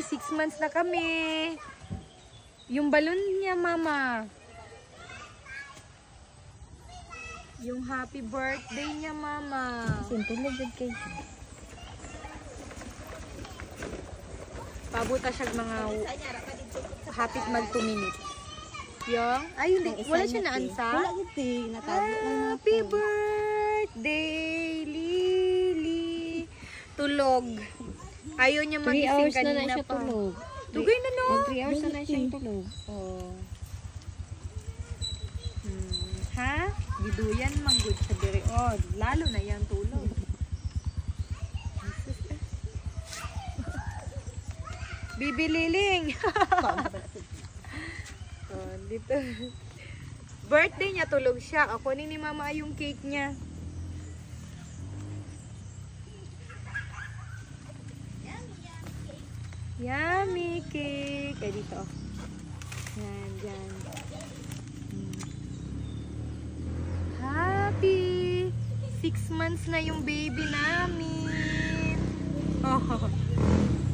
6 months na kami. Yung balon niya, mama. Yung happy birthday niya, mama. Sintulog din kayo. Pabuta siya mga hapit mag 2 minutes. Yung? Ay, hindi. Wala siya naansa? Wala giti. Happy birthday, Lily. Tulog. Ayaw niya 3 magising hours na kanina siya pa. tulog. Tugay na, no? 3 hours na siya tulog. Oh. Ha? Giduyan manggod sa diri. Oh, lalo na yan tulog. Bibi Liling. Oh, dito. Birthday niya, tulog siya. Ako ni mama yung cake niya. Yummy cake. Ay, dito. Yan, yan. Happy 6 months na yung baby namin. Oh.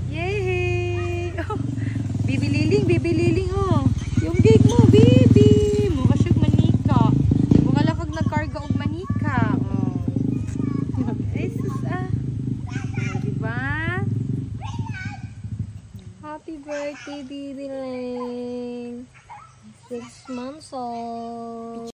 Yay! Oh. Bibi Liling, oh. Yung cake mo, baby. Mukha siyang manika. Mukha lang kag nagkarga og manika. Oh. Ay, sus, ah. Oh, diba? Happy birthday, Bibi Ling. 6 months old.